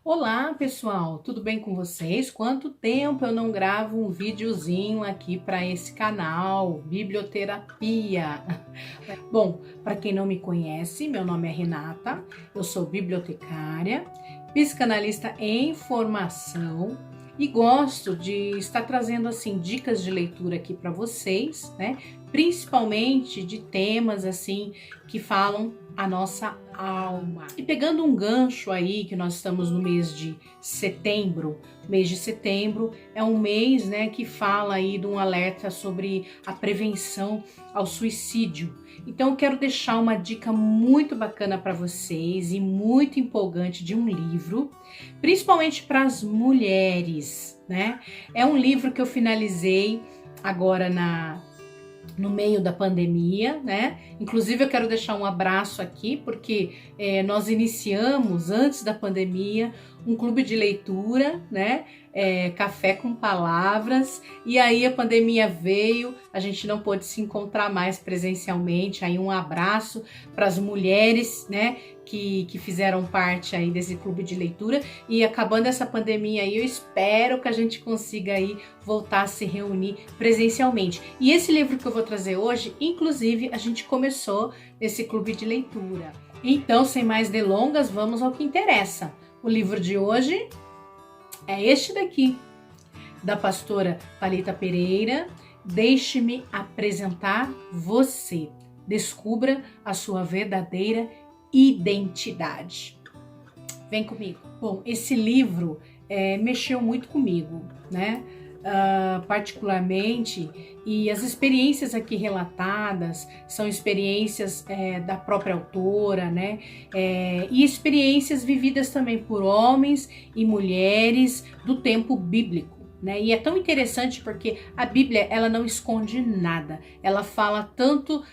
Olá pessoal, tudo bem com vocês? Quanto tempo eu não gravo um videozinho aqui para esse canal, Biblioterapia? Bom, para quem não me conhece, meu nome é Renata, eu sou bibliotecária, psicanalista em formação e gosto de estar trazendo assim dicas de leitura aqui para vocês, né? Principalmente de temas assim que falam a nossa alma. E pegando um gancho aí que nós estamos no mês de setembro, é um mês, né, que fala aí de um alerta sobre a prevenção ao suicídio. Então eu quero deixar uma dica muito bacana para vocês e muito empolgante de um livro, principalmente para as mulheres, né? É um livro que eu finalizei agora no meio da pandemia, né? Inclusive eu quero deixar um abraço aqui, porque nós iniciamos antes da pandemia um clube de leitura, né? Café com Palavras, e aí a pandemia veio, a gente não pôde se encontrar mais presencialmente. Aí um abraço para as mulheres, né? Que fizeram parte aí desse clube de leitura, e acabando essa pandemia aí, eu espero que a gente consiga aí voltar a se reunir presencialmente. E esse livro que eu vou trazer hoje, inclusive, a gente começou esse clube de leitura. Então, sem mais delongas, vamos ao que interessa. O livro de hoje é este daqui, da pastora Thalita Pereira, Deixe-me Apresentar Você. Descubra a sua verdadeira identidade. Vem comigo. Bom, esse livro mexeu muito comigo, né? Particularmente, e as experiências aqui relatadas são experiências da própria autora, né? E experiências vividas também por homens e mulheres do tempo bíblico. Né? E é tão interessante porque a Bíblia, ela não esconde nada. Ela fala tanto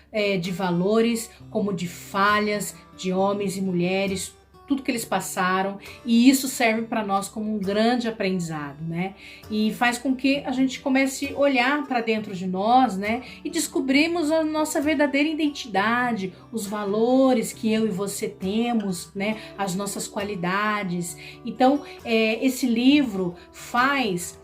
de valores como de falhas de homens e mulheres, tudo que eles passaram, e isso serve para nós como um grande aprendizado, né? E faz com que a gente comece a olhar para dentro de nós, né? E descobrimos a nossa verdadeira identidade, os valores que eu e você temos, né? As nossas qualidades. Então, esse livro faz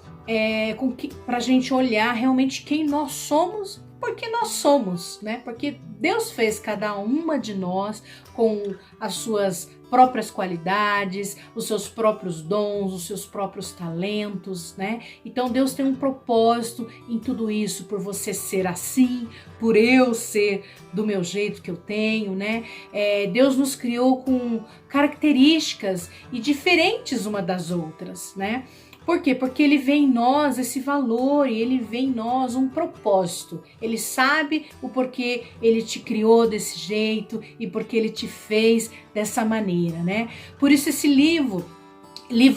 com que para a gente olhar realmente quem nós somos, porque nós somos, né? Porque Deus fez cada uma de nós com as suas próprias qualidades, os seus próprios dons, os seus próprios talentos, né? Então Deus tem um propósito em tudo isso, por você ser assim, por eu ser do meu jeito que eu tenho, né? Deus nos criou com características e diferentes uma das outras, né? Por quê? Porque ele vê em nós esse valor e ele vê em nós um propósito. Ele sabe o porquê ele te criou desse jeito e porque ele te fez dessa maneira, né? Por isso esse livro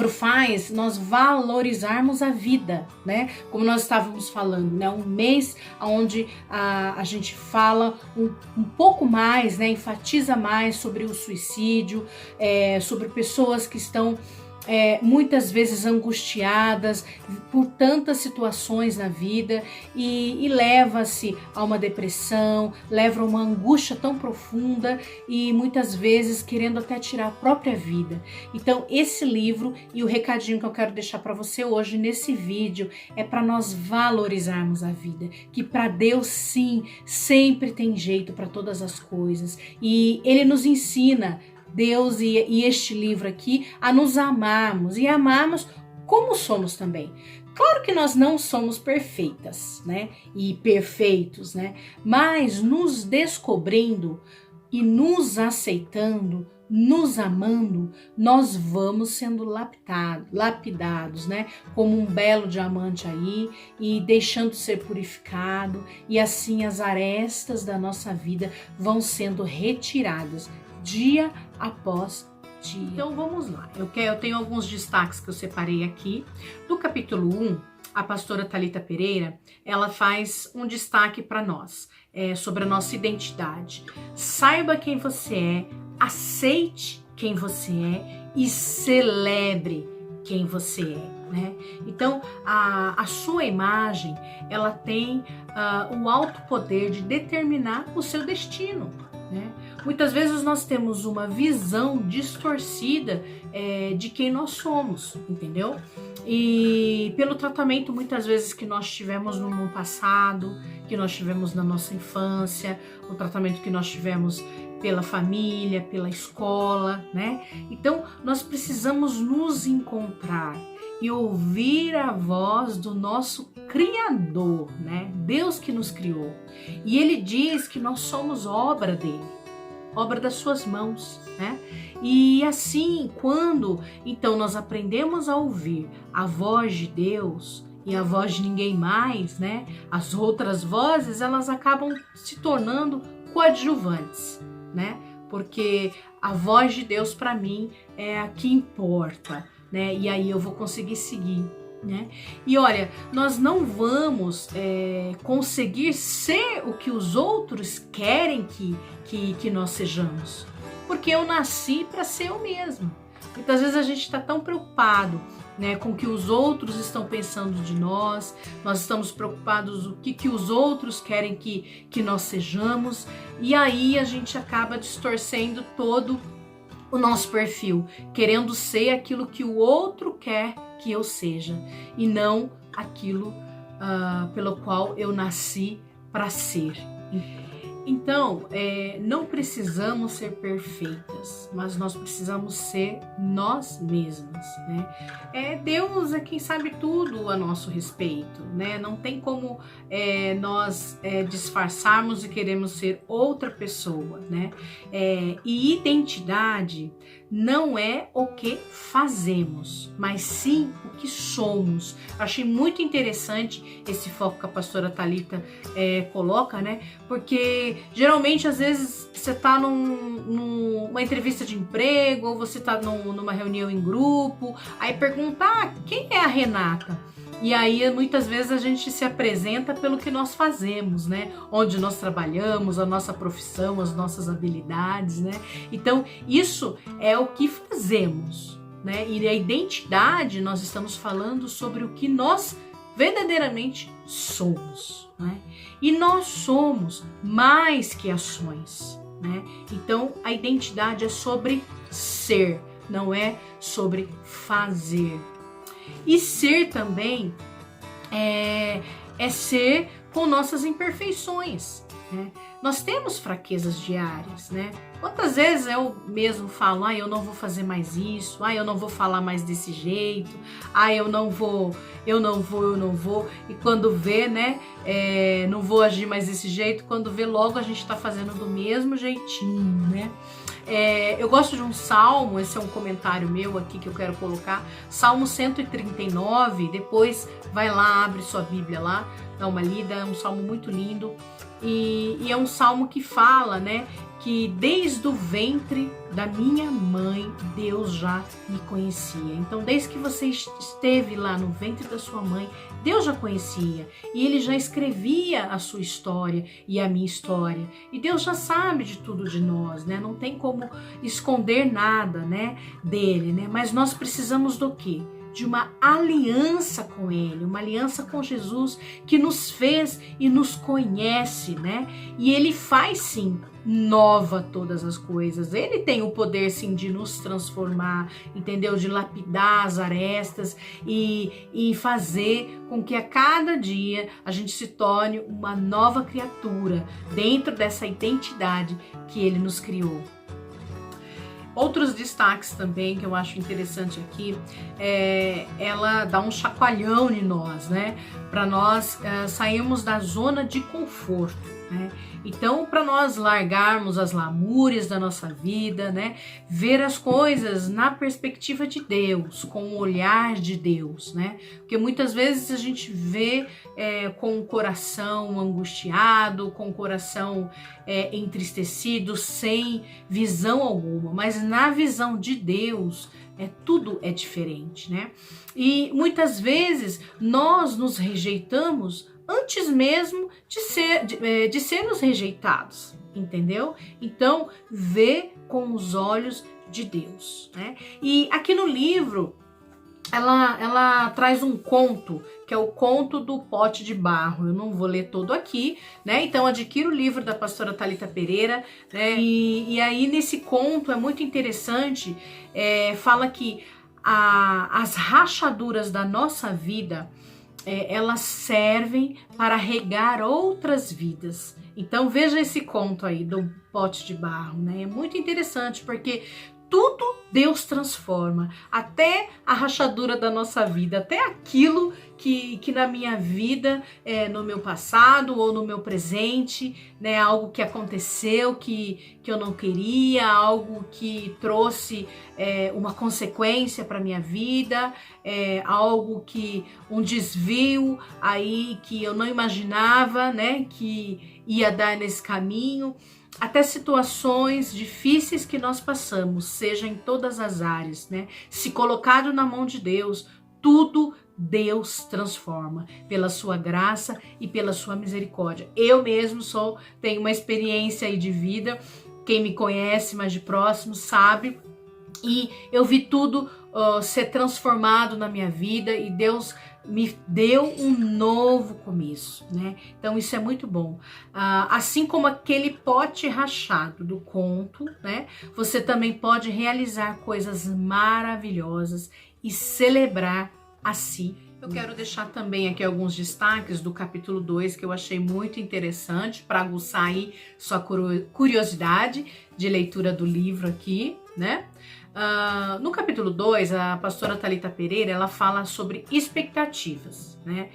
faz nós valorizarmos a vida, né? Como nós estávamos falando, né? Um mês onde a gente fala um pouco mais, né? Enfatiza mais sobre o suicídio, sobre pessoas que estão muitas vezes angustiadas por tantas situações na vida e leva-se a uma depressão, leva a uma angústia tão profunda e muitas vezes querendo até tirar a própria vida. Então esse livro e o recadinho que eu quero deixar para você hoje nesse vídeo é para nós valorizarmos a vida, que para Deus sim, sempre tem jeito para todas as coisas, e Ele nos ensina, Deus e este livro aqui, a nos amarmos e amarmos como somos também. Claro que nós não somos perfeitas, né? E perfeitos, né? Mas nos descobrindo e nos aceitando, nos amando, nós vamos sendo lapidados, né? Como um belo diamante aí, e deixando ser purificado, e assim as arestas da nossa vida vão sendo retiradas dia após dia. Então vamos lá, eu tenho alguns destaques que eu separei aqui. Do capítulo 1, a pastora Thalita Pereira, ela faz um destaque para nós, sobre a nossa identidade. Saiba quem você é, aceite quem você é e celebre quem você é, né? Então a sua imagem, ela tem o alto poder de determinar o seu destino. né? Muitas vezes nós temos uma visão distorcida de quem nós somos, entendeu? E pelo tratamento muitas vezes que nós tivemos no passado, que nós tivemos na nossa infância, o tratamento que nós tivemos pela família, pela escola, né? Então nós precisamos nos encontrar e ouvir a voz do nosso Criador, né? Deus que nos criou. E Ele diz que nós somos obra dele, obra das suas mãos, né? E assim, quando então nós aprendemos a ouvir a voz de Deus e a voz de ninguém mais, né? As outras vozes, elas acabam se tornando coadjuvantes, né? Porque a voz de Deus para mim é a que importa, né? E aí eu vou conseguir seguir, né? E olha, nós não vamos conseguir ser o que os outros querem que nós sejamos, porque eu nasci para ser eu mesma. Muitas vezes a gente está tão preocupado, né, com o que os outros estão pensando de nós estamos preocupados com o que os outros querem que nós sejamos, e aí a gente acaba distorcendo todo o nosso perfil, querendo ser aquilo que o outro quer que eu seja, e não aquilo pelo qual eu nasci para ser. Então, não precisamos ser perfeitas, mas nós precisamos ser nós mesmas, né? Deus é quem sabe tudo a nosso respeito, né? Não tem como nós disfarçarmos e queremos ser outra pessoa, né? E identidade não é o que fazemos, mas sim o que somos. Achei muito interessante esse foco que a pastora Thalita coloca, né? Porque geralmente, às vezes, você está numa entrevista de emprego, ou você está numa reunião em grupo, aí pergunta, quem é a Renata? E aí, muitas vezes, a gente se apresenta pelo que nós fazemos, né? Onde nós trabalhamos, a nossa profissão, as nossas habilidades, né? Então, isso é o que fazemos, né? E a identidade, nós estamos falando sobre o que nós verdadeiramente somos, né? E nós somos mais que ações, né? Então, a identidade é sobre ser, não é sobre fazer. E ser também é ser com nossas imperfeições, né? Nós temos fraquezas diárias, né? Quantas vezes eu mesmo falo, eu não vou fazer mais isso, eu não vou falar mais desse jeito, eu não vou, e quando vê, né, não vou agir mais desse jeito, quando vê logo a gente tá fazendo do mesmo jeitinho, né? Eu gosto de um salmo, esse é um comentário meu aqui que eu quero colocar, Salmo 139, depois vai lá, abre sua Bíblia lá, dá uma lida, é um salmo muito lindo, e é um salmo que fala, né, que desde o ventre da minha mãe, Deus já me conhecia. Então, desde que você esteve lá no ventre da sua mãe, Deus já conhecia. E Ele já escrevia a sua história e a minha história. E Deus já sabe de tudo de nós, né? Não tem como esconder nada, né, dele, né? Mas nós precisamos do quê? De uma aliança com Ele, uma aliança com Jesus que nos fez e nos conhece, né? E Ele faz sim nova todas as coisas. Ele tem o poder sim de nos transformar, entendeu? De lapidar as arestas e fazer com que a cada dia a gente se torne uma nova criatura dentro dessa identidade que Ele nos criou. Outros destaques também que eu acho interessante aqui, ela dá um chacoalhão em nós, né? Para nós sairmos da zona de conforto, né? Então, para nós largarmos as lamúrias da nossa vida, né? Ver as coisas na perspectiva de Deus, com o olhar de Deus, né? Porque muitas vezes a gente vê com o coração angustiado, com o coração entristecido, sem visão alguma, mas na visão de Deus, tudo é diferente, né? E muitas vezes nós nos rejeitamos antes mesmo de sermos rejeitados, entendeu? Então, vê com os olhos de Deus, né? E aqui no livro, ela traz um conto, que é o conto do pote de barro. Eu não vou ler todo aqui, né? Então adquira o livro da pastora Thalita Pereira, né? E aí nesse conto é muito interessante, fala que as rachaduras da nossa vida, elas servem para regar outras vidas. Então veja esse conto aí do pote de barro, né? É muito interessante porque tudo Deus transforma, até a rachadura da nossa vida, até aquilo que na minha vida, no meu passado ou no meu presente, né, algo que aconteceu que eu não queria, algo que trouxe uma consequência para minha vida, algo que um desvio aí que eu não imaginava, né, que ia dar nesse caminho. Até situações difíceis que nós passamos, seja em todas as áreas, né? Se colocado na mão de Deus, tudo Deus transforma pela sua graça e pela sua misericórdia. Eu mesmo tenho uma experiência aí de vida, quem me conhece mais de próximo sabe, e eu vi tudo ser transformado na minha vida e Deus me deu um novo começo, né? Então isso é muito bom. Assim como aquele pote rachado do conto, né? Você também pode realizar coisas maravilhosas e celebrar a si. Eu quero deixar também aqui alguns destaques do capítulo 2 que eu achei muito interessante para aguçar aí sua curiosidade de leitura do livro aqui, né? No capítulo 2, a pastora Thalita Pereira, ela fala sobre expectativas, né?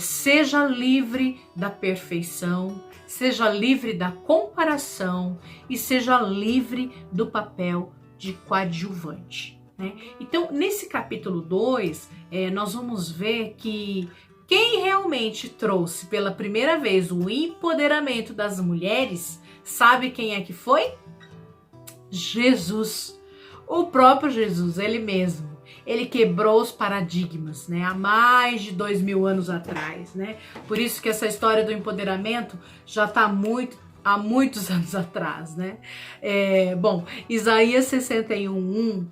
Seja livre da perfeição, seja livre da comparação e seja livre do papel de coadjuvante, né? Então, nesse capítulo 2, nós vamos ver que quem realmente trouxe pela primeira vez o empoderamento das mulheres, sabe quem é que foi? Jesus. O próprio Jesus, ele mesmo, ele quebrou os paradigmas, né? Há mais de 2000 anos atrás, né? Por isso que essa história do empoderamento já está há muitos anos atrás, né? Bom, Isaías 61:1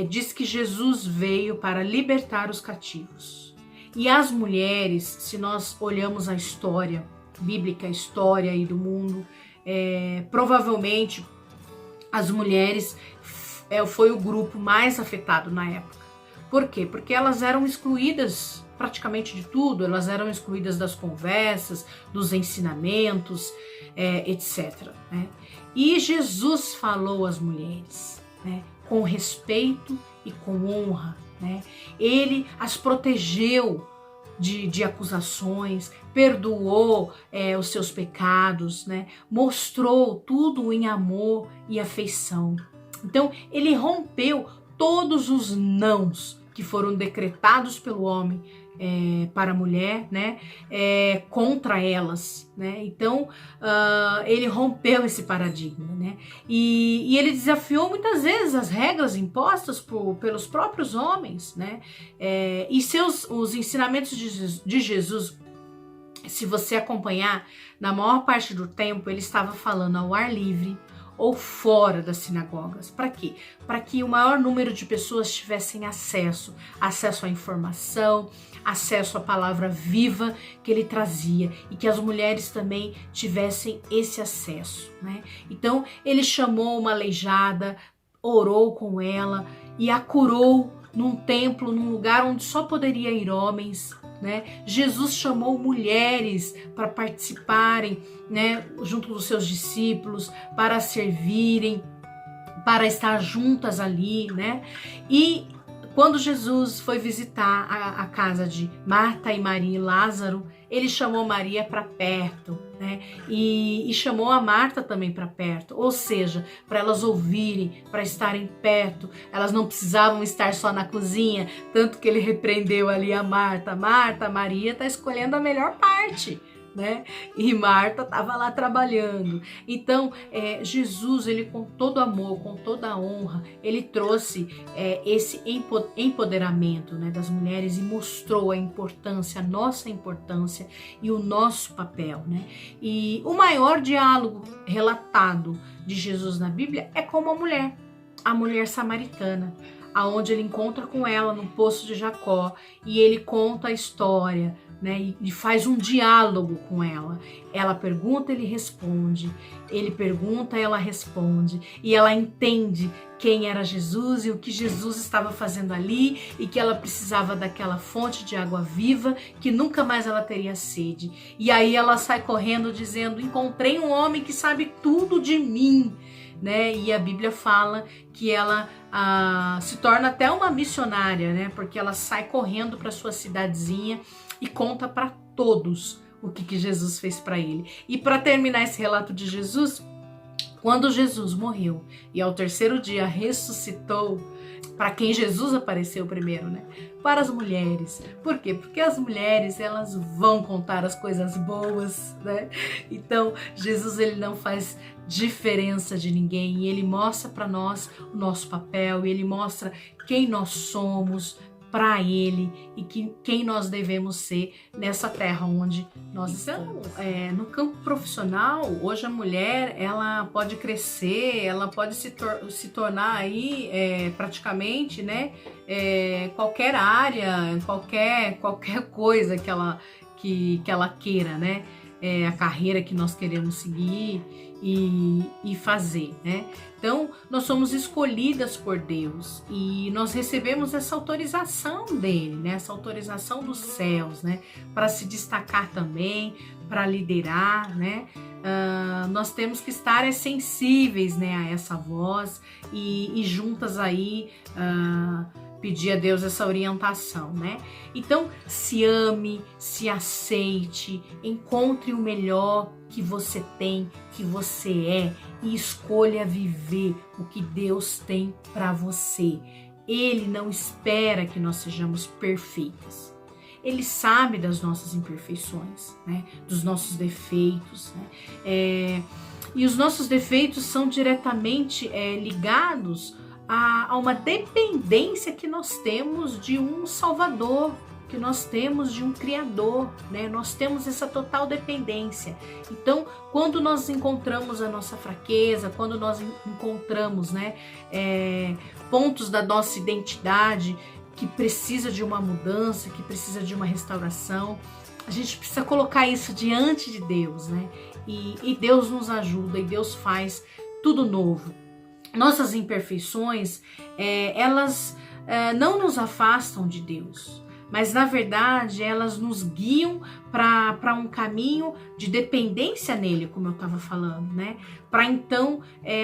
diz que Jesus veio para libertar os cativos. E as mulheres, se nós olhamos a história bíblica, a história aí do mundo, provavelmente as mulheres foi o grupo mais afetado na época. Por quê? Porque elas eram excluídas praticamente de tudo, elas eram excluídas das conversas, dos ensinamentos, etc, né? E Jesus falou às mulheres, né, com respeito e com honra, né? Ele as protegeu de acusações, perdoou os seus pecados, né? Mostrou tudo em amor e afeição. Então, ele rompeu todos os nãos que foram decretados pelo homem para a mulher, né? Contra elas, né? Então, ele rompeu esse paradigma, né? E ele desafiou muitas vezes as regras impostas pelos próprios homens, né? E os ensinamentos de Jesus, se você acompanhar, na maior parte do tempo, ele estava falando ao ar livre, ou fora das sinagogas. Para quê? Para que o maior número de pessoas tivessem acesso à informação, acesso à palavra viva que ele trazia e que as mulheres também tivessem esse acesso, né? Então, ele chamou uma aleijada, orou com ela e a curou num templo, num lugar onde só poderia ir homens, né? Jesus chamou mulheres para participarem, né, junto dos seus discípulos, para servirem, para estar juntas ali, né? E quando Jesus foi visitar a casa de Marta e Maria e Lázaro, ele chamou Maria para perto, né? E chamou a Marta também para perto, ou seja, para elas ouvirem, para estarem perto. Elas não precisavam estar só na cozinha, tanto que ele repreendeu ali a Marta. Marta, Maria está escolhendo a melhor parte, né? E Marta estava lá trabalhando. Então, Jesus, ele com todo amor, com toda a honra, ele trouxe esse empoderamento, né, das mulheres e mostrou a importância, a nossa importância e o nosso papel, né? E o maior diálogo relatado de Jesus na Bíblia é com uma mulher, a mulher samaritana. aonde ele encontra com ela no poço de Jacó e ele conta a história, né, e faz um diálogo com ela. Ela pergunta, ele responde. Ele pergunta, ela responde. E ela entende quem era Jesus e o que Jesus estava fazendo ali e que ela precisava daquela fonte de água viva, que nunca mais ela teria sede. E aí ela sai correndo dizendo: encontrei um homem que sabe tudo de mim. Né? E a Bíblia fala que ela se torna até uma missionária, né? Porque ela sai correndo para sua cidadezinha e conta para todos o que Jesus fez para ele. E para terminar esse relato de Jesus, quando Jesus morreu e ao terceiro dia ressuscitou, para quem Jesus apareceu primeiro, né? Para as mulheres. Por quê? Porque as mulheres, elas vão contar as coisas boas, né? Então, Jesus, ele não faz diferença de ninguém e ele mostra para nós o nosso papel, e ele mostra quem nós somos para ele e quem nós devemos ser nessa terra onde nós estamos. No campo profissional, hoje a mulher, ela pode crescer, ela pode se tornar aí praticamente, né, qualquer área, qualquer coisa que ela queira, né, a carreira que nós queremos seguir e fazer, né? Então, nós somos escolhidas por Deus e nós recebemos essa autorização dele, né? Essa autorização dos céus, né? Para se destacar também, para liderar, né? Nós temos que estar sensíveis, né, a essa voz e juntas aí pedir a Deus essa orientação, né? Então, se ame, se aceite, encontre o melhor que você tem, que você é, e escolha viver o que Deus tem para você. Ele não espera que nós sejamos perfeitas. Ele sabe das nossas imperfeições, né? Dos nossos defeitos, né? E os nossos defeitos são diretamente ligados a uma dependência que nós temos de um Salvador, que nós temos de um Criador, né? Nós temos essa total dependência. Então, quando nós encontramos a nossa fraqueza, quando nós encontramos, né, pontos da nossa identidade que precisa de uma mudança, que precisa de uma restauração, a gente precisa colocar isso diante de Deus, né? E Deus nos ajuda e Deus faz tudo novo. Nossas imperfeições, elas não nos afastam de Deus, mas na verdade elas nos guiam para um caminho de dependência nele, como eu estava falando, né? Para então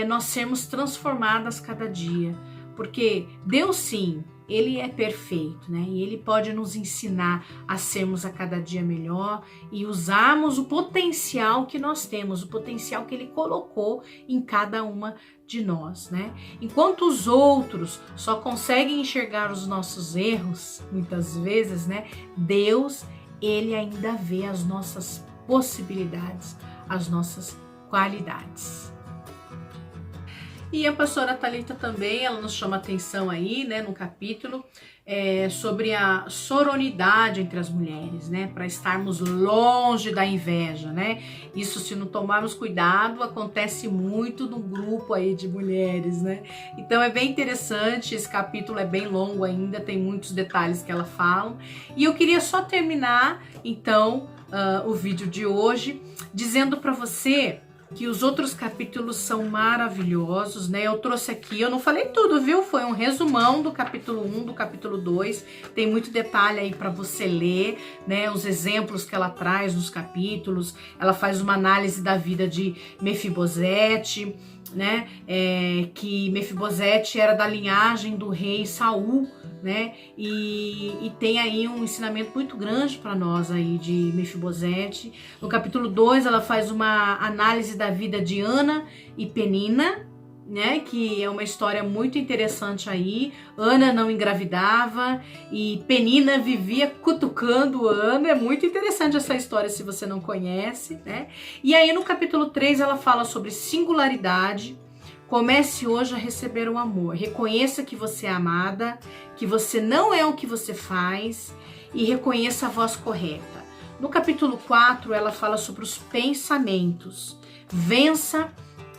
nós sermos transformadas cada dia, porque Deus sim, ele é perfeito, né? E ele pode nos ensinar a sermos a cada dia melhor e usarmos o potencial que nós temos, o potencial que ele colocou em cada uma de nós, né? Enquanto os outros só conseguem enxergar os nossos erros, muitas vezes, né? Deus, ele ainda vê as nossas possibilidades, as nossas qualidades. E a pastora Thalita também, ela nos chama atenção aí, né, no capítulo, sobre a sororidade entre as mulheres, né, para estarmos longe da inveja, né. Isso, se não tomarmos cuidado, acontece muito no grupo aí de mulheres, né. Então é bem interessante, esse capítulo é bem longo ainda, tem muitos detalhes que ela fala. E eu queria só terminar, então, o vídeo de hoje, dizendo para você que os outros capítulos são maravilhosos, né? Eu trouxe aqui, eu não falei tudo, viu? Foi um resumão do capítulo 1, do capítulo 2. Tem muito detalhe aí para você ler, né? Os exemplos que ela traz nos capítulos. Ela faz uma análise da vida de Mefibosete, né? Que Mefibosete era da linhagem do rei Saul, né? E tem aí um ensinamento muito grande para nós aí de Mefibosete. No capítulo 2 ela faz uma análise da vida de Ana e Penina, né? Que é uma história muito interessante aí. Ana não engravidava e Penina vivia cutucando Ana. É muito interessante essa história se você não conhece, né? E aí no capítulo 3 ela fala sobre singularidade. Comece hoje a receber o amor. Reconheça que você é amada, que você não é o que você faz e reconheça a voz correta. No capítulo 4, ela fala sobre os pensamentos. Vença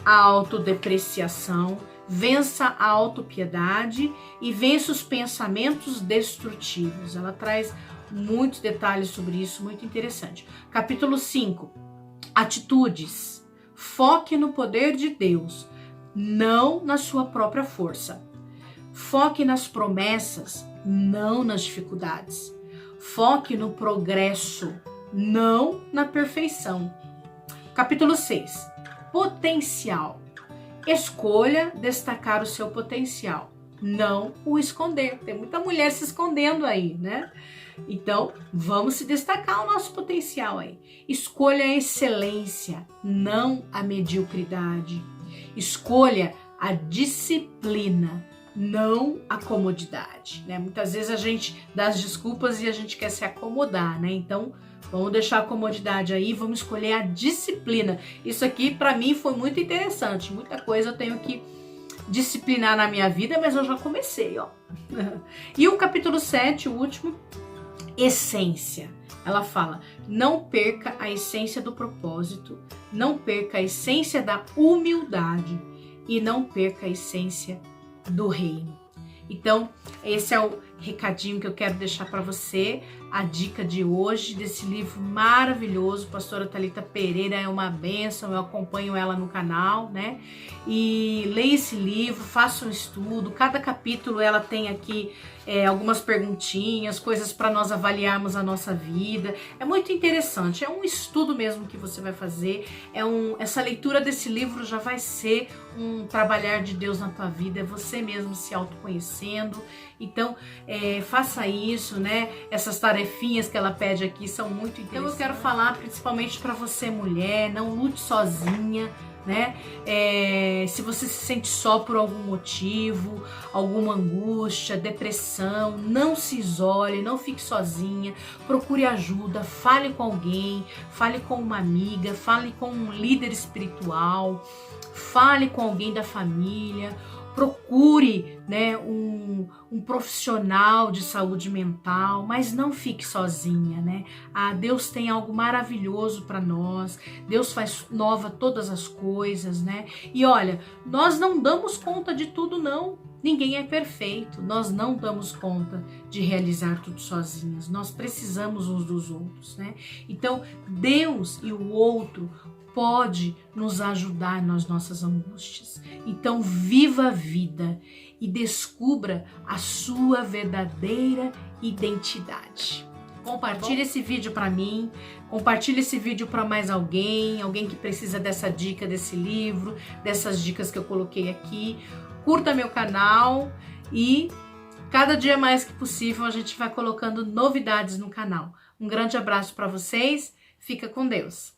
a autodepreciação, vença a autopiedade e vença os pensamentos destrutivos. Ela traz muitos detalhes sobre isso, muito interessante. Capítulo 5, atitudes. Foque no poder de Deus, não na sua própria força. Foque nas promessas, não nas dificuldades. Foque no progresso, não na perfeição. Capítulo 6, potencial. Escolha destacar o seu potencial, não o esconder. Tem muita mulher se escondendo aí, né? Então, vamos se destacar o nosso potencial aí. Escolha a excelência, não a mediocridade. Escolha a disciplina, não a comodidade, né? Muitas vezes a gente dá as desculpas e a gente quer se acomodar, né? Então, vamos deixar a comodidade aí, vamos escolher a disciplina. Isso aqui, para mim, foi muito interessante. Muita coisa eu tenho que disciplinar na minha vida, mas eu já comecei, ó. E o capítulo 7, o último, essência. Ela fala, não perca a essência do propósito, não perca a essência da humildade e não perca a essência do reino. Então, esse é o recadinho que eu quero deixar para você, a dica de hoje desse livro maravilhoso. Pastora Thalita Pereira é uma bênção, eu acompanho ela no canal, né? E leia esse livro, faça um estudo, cada capítulo ela tem aqui algumas perguntinhas, coisas para nós avaliarmos a nossa vida. É muito interessante, é um estudo mesmo que você vai fazer, essa leitura desse livro já vai ser um trabalhar de Deus na tua vida, é você mesmo se autoconhecendo. Então, faça isso, né? Essas tarefinhas que ela pede aqui são muito interessantes. Então, eu quero falar principalmente para você, mulher, não lute sozinha, né? Se você se sente só por algum motivo, alguma angústia, depressão, não se isole, não fique sozinha, procure ajuda, fale com alguém, fale com uma amiga, fale com um líder espiritual, fale com alguém da família. Procure, né, um profissional de saúde mental, mas não fique sozinha, né? Deus tem algo maravilhoso para nós, Deus faz nova todas as coisas, né? E olha, nós não damos conta de tudo, não. Ninguém é perfeito, nós não damos conta de realizar tudo sozinhos, nós precisamos uns dos outros, né? Então, Deus e o outro pode nos ajudar nas nossas angústias. Então, viva a vida e descubra a sua verdadeira identidade. Compartilhe esse vídeo para mim, compartilhe esse vídeo para mais alguém que precisa dessa dica, desse livro, dessas dicas que eu coloquei aqui. Curta meu canal e cada dia mais que possível a gente vai colocando novidades no canal. Um grande abraço para vocês, fica com Deus.